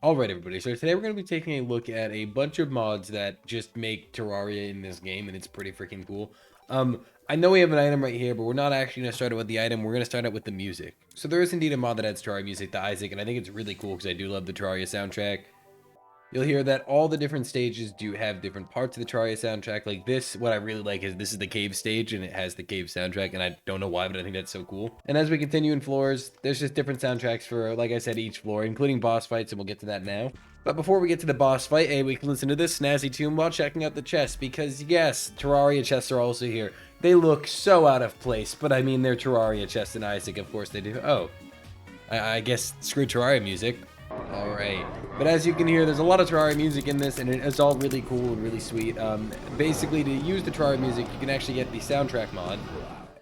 Alright everybody, so today we're going to be taking a look at a bunch of mods that just make Terraria in this game, and it's pretty freaking cool. I know we have an item right here, but we're not actually going to start it with the item, we're going to start it with the music. So there is indeed a mod that adds Terraria music to Isaac, and I think it's really cool because I do love the Terraria soundtrack. You'll hear that all the different stages do have different parts of the Terraria soundtrack. Like this, what I really like is this is the cave stage and it has the cave soundtrack, and I don't know why, but I think that's so cool. And as we continue in floors, there's just different soundtracks for, like I said, each floor, including boss fights, and we'll get to that now. But before we get to the boss fight, hey, we can listen to this snazzy tune while checking out the chests, because yes, Terraria chests are also here. They look so out of place, but I mean, they're Terraria chests in Isaac, of course they do. Oh, I guess screw Terraria music. Alright, but as you can hear, there's a lot of Terraria music in this, and it's all really cool and really sweet. Basically, to use the Terraria music, you can actually get the soundtrack mod.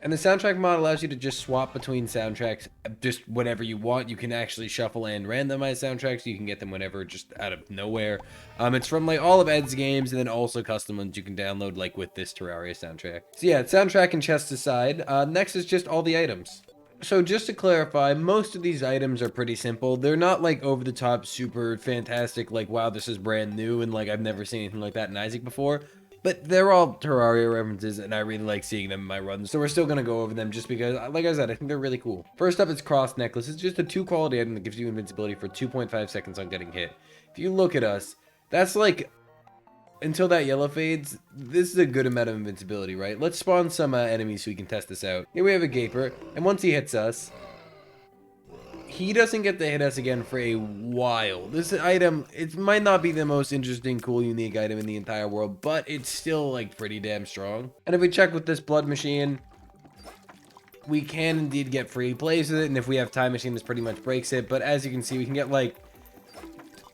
And the soundtrack mod allows you to just swap between soundtracks just whenever you want. You can actually shuffle and randomize soundtracks. You can get them whenever, just out of nowhere. It's from like all of Ed's games, and then also custom ones you can download like with this Terraria soundtrack. So yeah, soundtrack and chests aside, next is just all the items. So just to clarify, most of these items are pretty simple. They're not like over the top, super fantastic, like wow, this is brand new and like I've never seen anything like that in Isaac before. But they're all Terraria references, and I really like seeing them in my runs. So we're still going to go over them just because, like I said, I think they're really cool. First up is Cross Necklace. It's just a 2-quality item that gives you invincibility for 2.5 seconds on getting hit. If you look at us, that's like, until that yellow fades, this is a good amount of invincibility, right? Let's spawn some enemies so we can test this out. Here we have a Gaper, and once he hits us, he doesn't get to hit us again for a while. This item, it might not be the most interesting, cool, unique item in the entire world, but it's still like pretty damn strong. And if we check with this blood machine, we can indeed get free plays with it, and if we have time machine, this pretty much breaks it. But as you can see, we can get like,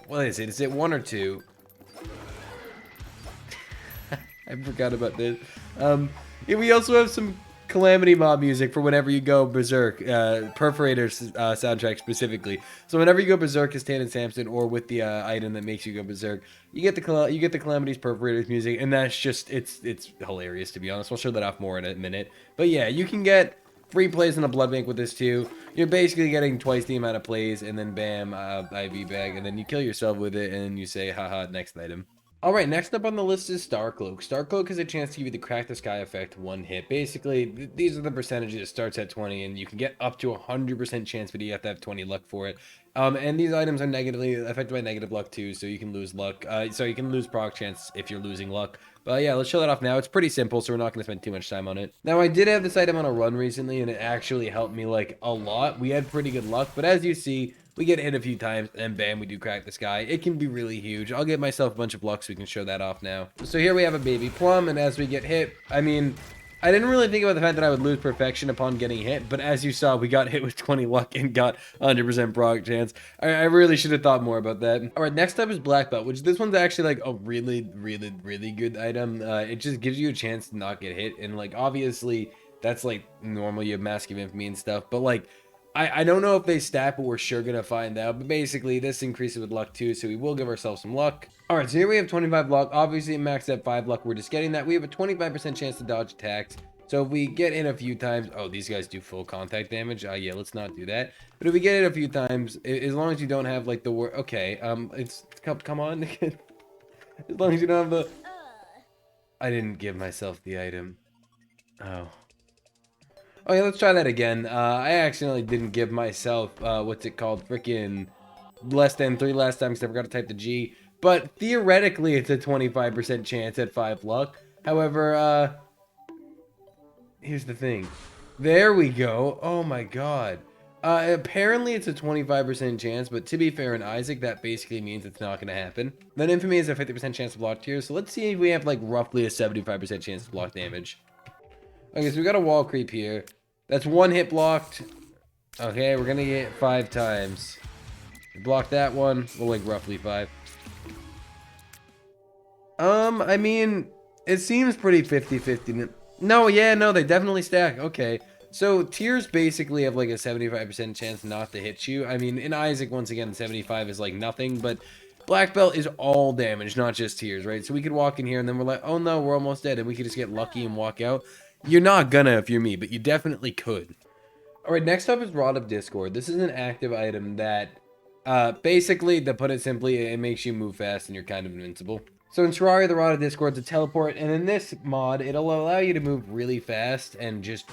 what is it? Is it 1 or 2? I forgot about this. Yeah, we also have some Calamity mob music for whenever you go berserk, Perforator soundtrack specifically. So whenever you go berserk as Tan and Samson, or with the item that makes you go berserk, you get the Calamity's Perforator's music, and that's just it's hilarious, to be honest. We'll show that off more in a minute. But yeah, you can get free plays in a blood bank with this too. You're basically getting twice the amount of plays, and then bam, IV bag, and then you kill yourself with it, and you say, haha, next item. Alright, next up on the list is Starcloak. Starcloak has a chance to give you the Crack the Sky effect one hit. Basically, these are the percentages. It starts at 20, and you can get up to 100% chance, but you have to have 20 luck for it. And these items are negatively affected by negative luck too, so you can lose luck. So you can lose proc chance if you're losing luck. But yeah, let's show that off now. It's pretty simple, so we're not going to spend too much time on it. Now, I did have this item on a run recently, and it actually helped me like a lot. We had pretty good luck, but as you see, we get hit a few times, and bam, we do Crack the Sky. It can be really huge. I'll get myself a bunch of luck so we can show that off now. So here we have a baby plum, and as we get hit, I mean, I didn't really think about the fact that I would lose perfection upon getting hit, but as you saw, we got hit with 20 luck and got 100% proc chance. I really should have thought more about that. All right, next up is Black Belt, which this one's actually like a really good item. It just gives you a chance to not get hit, and like obviously that's like normal. You have Mask of Infamy and stuff, but like I don't know if they stack, but we're sure gonna find out. But basically, this increases with luck too, so we will give ourselves some luck. All right, so here we have 25 luck. Obviously, it maxed at 5 luck. We're just getting that. We have a 25% chance to dodge attacks. So if we get hit a few times, oh, these guys do full contact damage. Yeah, let's not do that. But if we get hit a few times, as long as you don't have like the word, okay, come on, as long as you don't have the. I didn't give myself the item. Oh. Oh yeah, let's try that again. I accidentally didn't give myself, what's it called? Freaking less than 3 last time because I forgot to type the G. But theoretically, it's a 25% chance at 5 luck. However, here's the thing. There we go. Oh my god. Apparently it's a 25% chance, but to be fair in Isaac, that basically means it's not going to happen. Then Infamy is a 50% chance to block tiers, so let's see if we have like roughly a 75% chance to block damage. Okay, so we got a wall creep here. That's 1 hit blocked. Okay, we're gonna get 5 times. Block that one. Well, like roughly 5. I mean, it seems pretty 50-50. No, yeah, no, they definitely stack. Okay. So tiers basically have like a 75% chance not to hit you. I mean, in Isaac, once again, 75 is like nothing, but Black Belt is all damage, not just tiers, right? So we could walk in here and then we're like, oh no, we're almost dead, and we could just get lucky and walk out. You're not gonna if you're me, but you definitely could. Alright, next up is Rod of Discord. This is an active item that Basically, to put it simply, it makes you move fast and you're kind of invincible. So in Terraria, the Rod of Discord's a teleport, and in this mod, it'll allow you to move really fast and just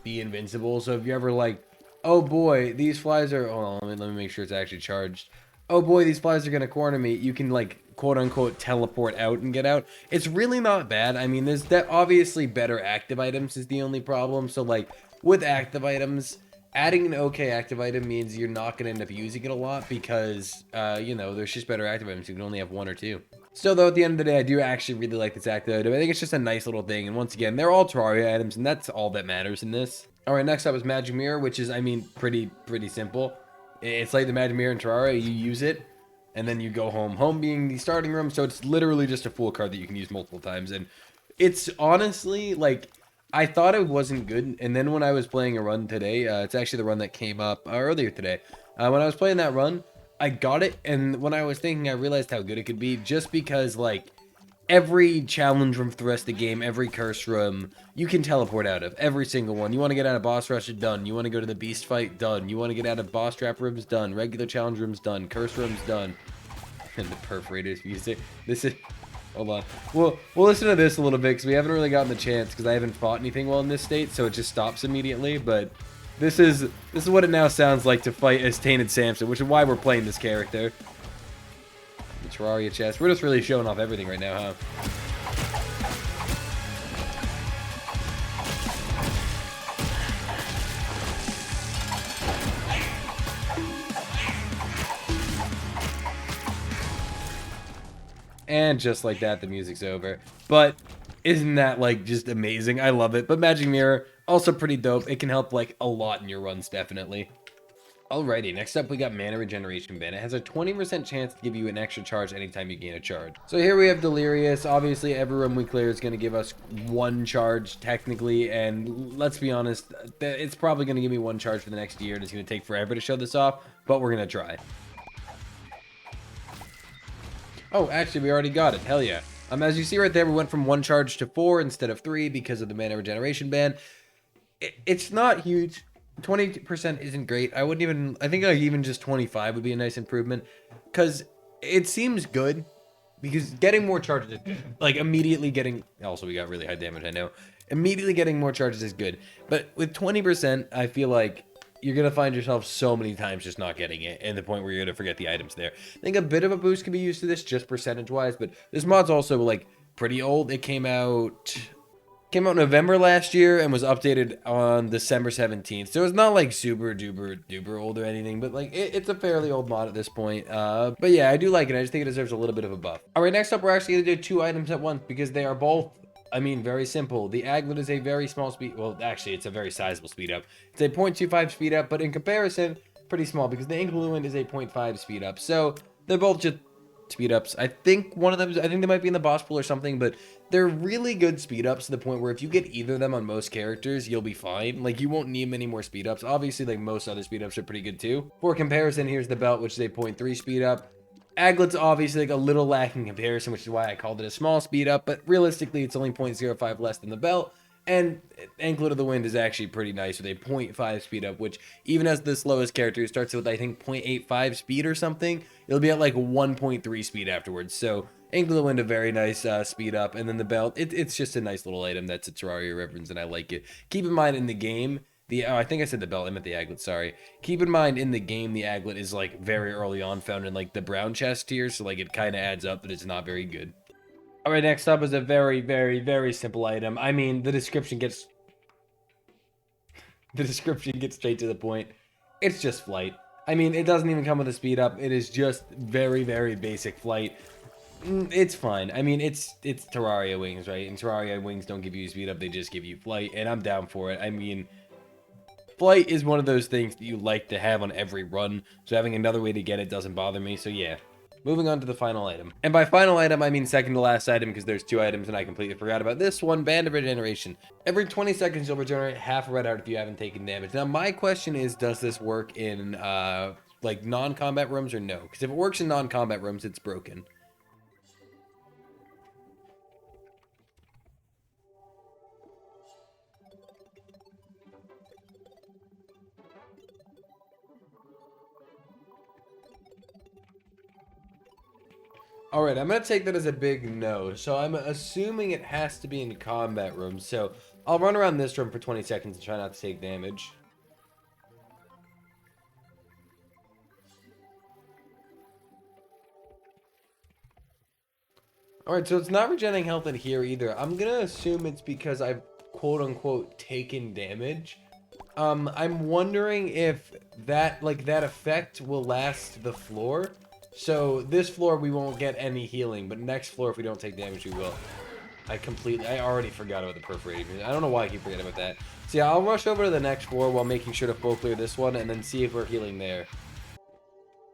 be invincible. So if you're ever like, oh boy, these flies are, hold on, let me make sure it's actually charged. Oh boy, these flies are gonna corner me. You can like quote unquote teleport out and get out. It's really not bad. I mean, there's that obviously better active items is the only problem. So like with active items, adding an okay active item means you're not gonna end up using it a lot because you know, there's just better active items. You can only have one or two. Still, though, at the end of the day, I do actually really like this active item. I think it's just a nice little thing. And once again, they're all Terraria items, and that's all that matters in this. All right, next up is Magic Mirror, which is, I mean, pretty simple. It's like the Magic Mirror in Terraria. You use it, and then you go home. Home being the starting room, so it's literally just a full card that you can use multiple times. And it's honestly, like, I thought it wasn't good. And then when I was playing a run today, it's actually the run that came up earlier today. When I was playing that run, I got it, and when I was thinking, I realized how good it could be, just because, like, every challenge room for the rest of the game, every curse room, you can teleport out of. Every single one. You want to get out of boss rush, done. You want to go to the beast fight, done. You want to get out of boss trap rooms, done. Regular challenge rooms, done. Curse rooms, done. And the perforators music. This is... Hold on. We'll listen to this a little bit, because we haven't really gotten the chance, because I haven't fought anything well in this state, so it just stops immediately, but... This is what it now sounds like to fight as Tainted Samson, which is why we're playing this character. The Terraria chest. We're just really showing off everything right now, huh? And just like that, the music's over. But isn't that, like, just amazing? I love it. But Magic Mirror, also pretty dope. It can help, like, a lot in your runs, definitely. Alrighty, next up we got Mana Regeneration Band. It has a 20% chance to give you an extra charge anytime you gain a charge. So here we have Delirious. Obviously, every room we clear is going to give us one charge, technically. And let's be honest, it's probably going to give me one charge for the next year. And it's going to take forever to show this off, but we're going to try. Oh, actually, we already got it. Hell yeah. As you see right there, we went from 1 charge to 4 instead of 3 because of the Mana Regeneration Band. It's not huge. 20% isn't great. I wouldn't even... I think like even just 25 would be a nice improvement. Because it seems good. Because getting more charges... Like, immediately getting... Also, we got really high damage, I know. Immediately getting more charges is good. But with 20%, I feel like... You're going to find yourself so many times just not getting it, and the point where you're going to forget the items there. I think a bit of a boost can be used to this, just percentage-wise, but this mod's also, like, pretty old. It came out November last year and was updated on December 17th, so it's not, like, super duper old or anything, but, like, it's a fairly old mod at this point. But yeah, I do like it. I just think it deserves a little bit of a buff. All right, next up, we're actually going to do 2 items at once, because they are both... I mean, very simple. The Aglet is a very small speed... Well, actually, it's a very sizable speed up. It's a 0.25 speed up, but in comparison, pretty small, because the Incluent is a 0.5 speed up. So, they're both just speed ups. I think one of them... I think they might be in the boss pool or something, but they're really good speed ups to the point where if you get either of them on most characters, you'll be fine. Like, you won't need many more speed ups. Obviously, like, most other speed ups are pretty good, too. For comparison, here's the Belt, which is a 0.3 speed up. Aglet's obviously like a little lacking comparison, which is why I called it a small speed up, but realistically it's only 0.05 less than the Belt, and Anklet of the Wind is actually pretty nice with a 0.5 speed up, which even as the slowest character starts with I think 0.85 speed or something, it'll be at like 1.3 speed afterwards. So Anklet of the Wind, a very nice speed up, and then the Belt, it's just a nice little item that's a Terraria reference, and I like it. Keep in mind in the game, I think I said the Belt, I meant the Aglet, sorry. Keep in mind, in the game, the Aglet is, like, very early on found in, like, the brown chest tier, so, like, it kind of adds up, but it's not very good. Alright, next up is a very simple item. I mean, the description gets... The description gets straight to the point. It's just flight. I mean, it doesn't even come with a speed up. It is just very basic flight. It's fine. I mean, it's Terraria wings, right? And Terraria wings don't give you speed up, they just give you flight, and I'm down for it. I mean... Flight is one of those things that you like to have on every run, so having another way to get it doesn't bother me, so yeah. Moving on to the final item. And by final item, I mean second to last item, because there's 2 items and I completely forgot about this one, Band of Regeneration. Every 20 seconds, you'll regenerate half a red heart if you haven't taken damage. Now, my question is, does this work in, like, non-combat rooms or no? Because if it works in non-combat rooms, it's broken. All right, I'm gonna take that as a big no. So I'm assuming it has to be in combat rooms. So I'll run around this room for 20 seconds and try not to take damage. All right, so it's not regenerating health in here either. I'm gonna assume it's because I've quote unquote taken damage. I'm wondering if that effect will last the floor. So this floor we won't get any healing, but next floor if we don't take damage we will. I already forgot about the perforating. I don't know why I keep forgetting about that. So yeah, I'll rush over to the next floor while making sure to full clear this one and then see if we're healing there.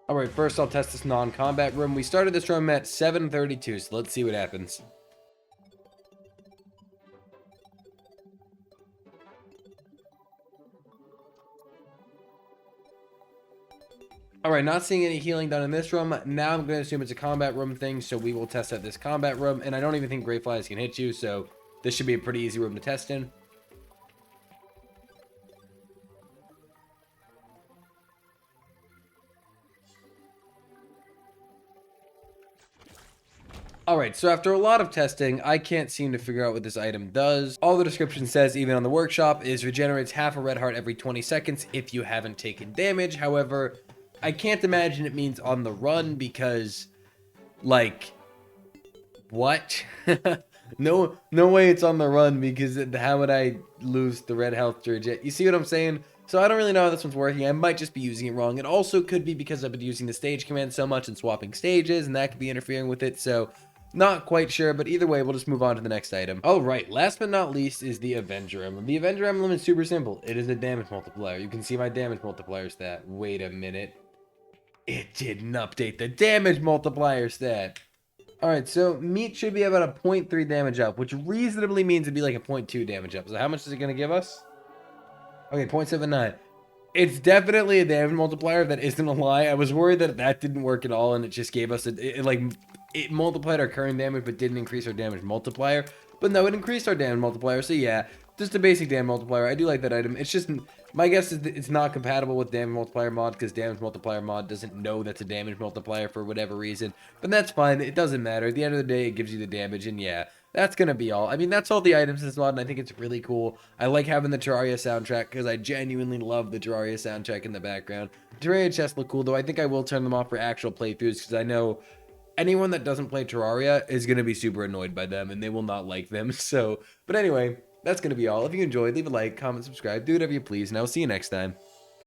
Alright, first I'll test this non-combat room. We started this room at 7:32, so let's see what happens. Alright, not seeing any healing done in this room. Now I'm going to assume it's a combat room thing, so we will test out this combat room. And I don't even think Great Flies can hit you, so this should be a pretty easy room to test in. Alright, so after a lot of testing, I can't seem to figure out what this item does. All the description says, even on the workshop, is regenerates half a red heart every 20 seconds if you haven't taken damage. However, I can't imagine it means on the run because, like, what? No way it's on the run because how would I lose the red health to regen? You see what I'm saying? So I don't really know how this one's working. I might just be using it wrong. It also could be because I've been using the stage command so much and swapping stages, and that could be interfering with it. So not quite sure, but either way, we'll just move on to the next item. All right, last but not least is the Avenger emblem. The Avenger emblem is super simple. It is a damage multiplier. You can see my damage multiplier stat. Wait a minute. It didn't update the damage multiplier stat. Alright, so meat should be about a 0.3 damage up, which reasonably means it'd be like a 0.2 damage up. So how much is it going to give us? Okay, 0.79. It's definitely a damage multiplier. That isn't a lie. I was worried that that didn't work at all, and it just gave us it multiplied our current damage, but didn't increase our damage multiplier. But no, it increased our damage multiplier. So yeah, just a basic damage multiplier. I do like that item. It's just my guess is that it's not compatible with damage multiplier mod because damage multiplier mod doesn't know that's a damage multiplier for whatever reason. But that's fine. It doesn't matter. At the end of the day, it gives you the damage, and yeah. That's going to be all. I mean, that's all the items in this mod, and I think it's really cool. I like having the Terraria soundtrack because I genuinely love the Terraria soundtrack in the background. Terraria chests look cool, though. I think I will turn them off for actual playthroughs because I know anyone that doesn't play Terraria is going to be super annoyed by them, and they will not like them. So, but anyway, that's going to be all. If you enjoyed, leave a like, comment, subscribe, do whatever you please, and I'll see you next time.